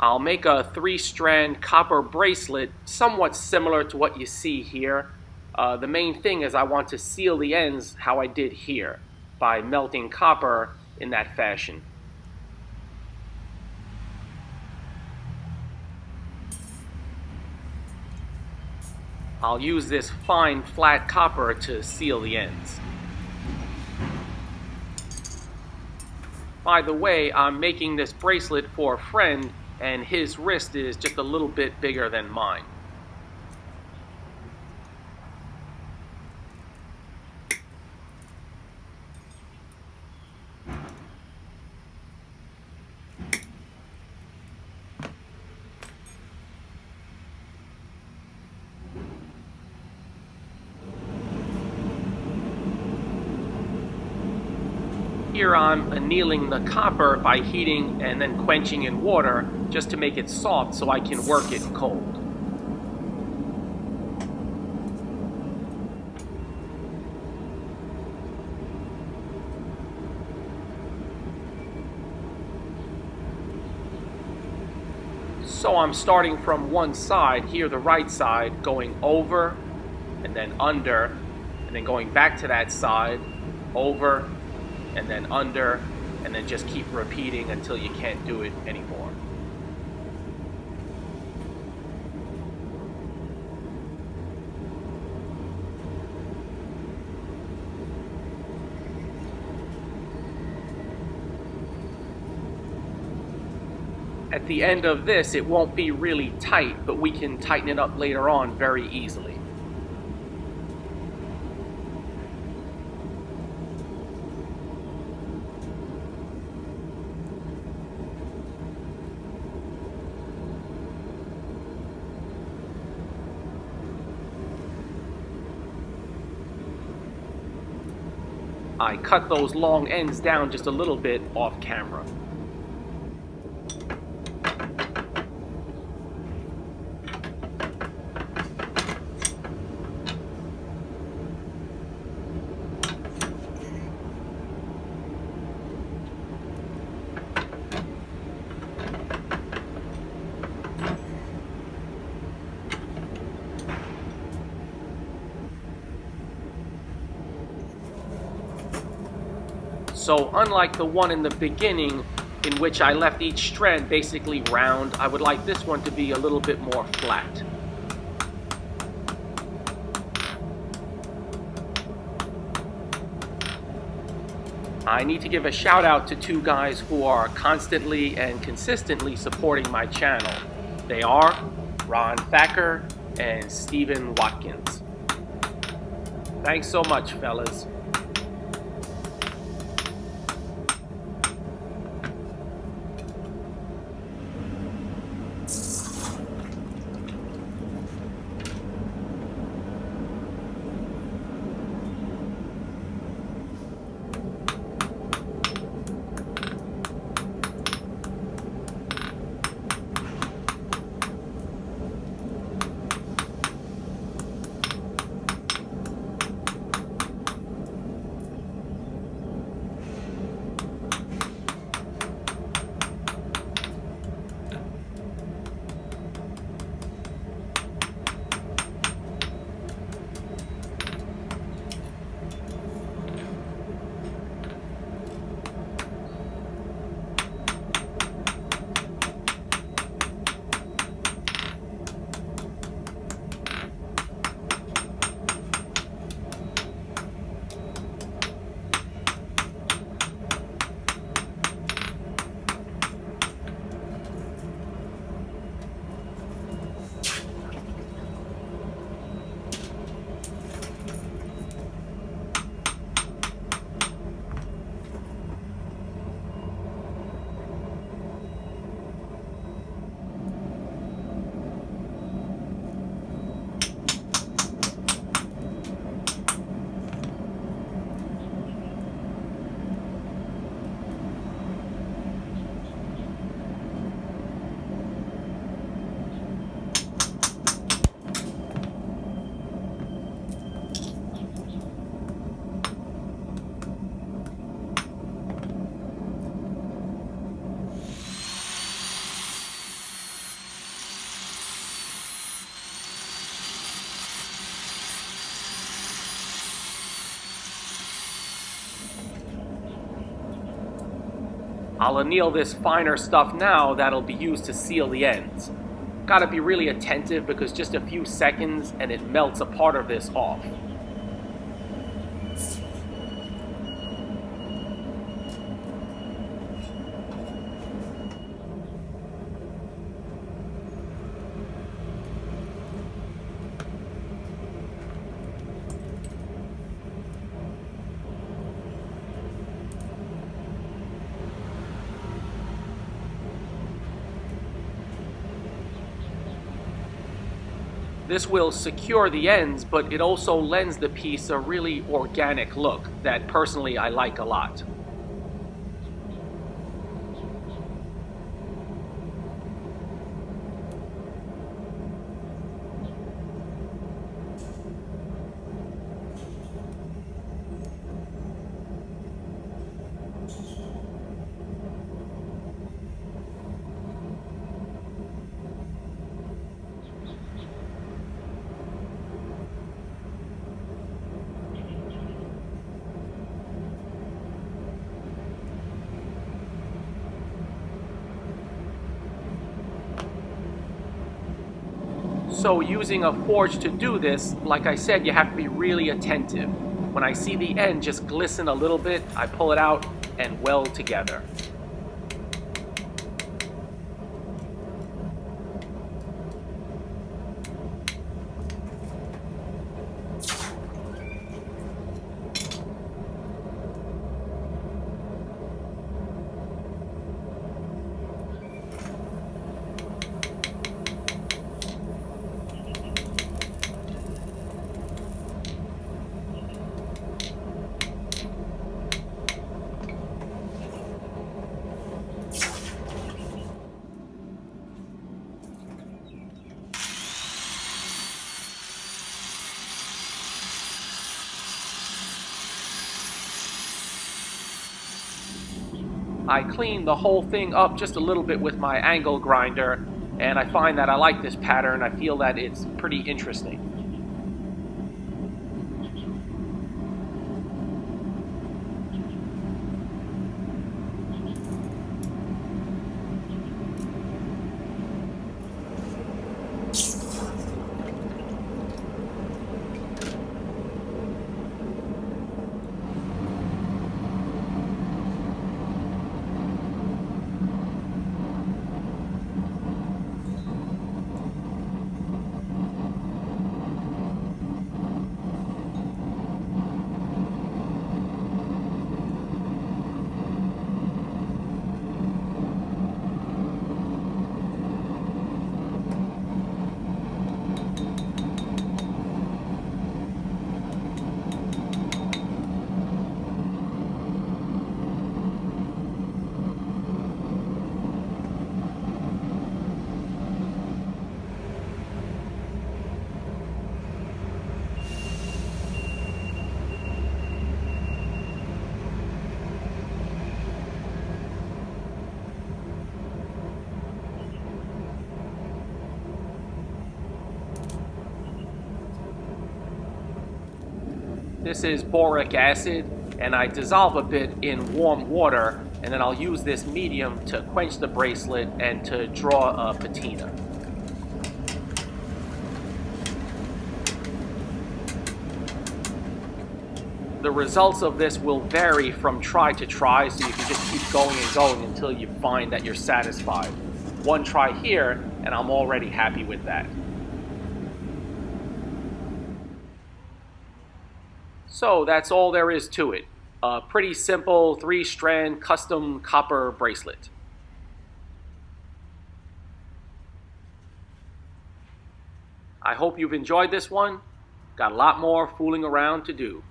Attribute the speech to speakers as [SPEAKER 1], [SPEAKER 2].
[SPEAKER 1] I'll make a 3-strand copper bracelet somewhat similar to what you see here. The main thing is I want to seal the ends how I did here, by melting copper in that fashion. I'll use this fine flat copper to seal the ends. By the way, I'm making this bracelet for a friend, and his wrist is just a little bit bigger than mine. Here I'm annealing the copper by heating and then quenching in water just to make it soft so I can work it cold. So I'm starting from one side, here the right side, going over and then under, and then going back to that side, over and then under, and then just keep repeating until you can't do it anymore. At the end of this, it won't be really tight, but we can tighten it up later on very easily. I cut those long ends down just a little bit off camera. So unlike the one in the beginning, in which I left each strand basically round, I would like this one to be a little bit more flat. I need to give a shout out to 2 guys who are constantly and consistently supporting my channel. They are Ron Thacker and Stephen Watkins. Thanks so much, fellas. I'll anneal this finer stuff now that'll be used to seal the ends. Gotta be really attentive because just a few seconds and it melts a part of this off. This will secure the ends, but it also lends the piece a really organic look that personally I like a lot. So using a forge to do this, like I said, you have to be really attentive. When I see the end just glisten a little bit, I pull it out and weld together. I clean the whole thing up just a little bit with my angle grinder, and I find that I like this pattern. I feel that it's pretty interesting. This is boric acid, and I dissolve a bit in warm water, and then I'll use this medium to quench the bracelet and to draw a patina. The results of this will vary from try to try, so you can just keep going and going until you find that you're satisfied. One try here, and I'm already happy with that. So that's all there is to it. A pretty simple 3-strand custom copper bracelet. I hope you've enjoyed this one. Got a lot more fooling around to do.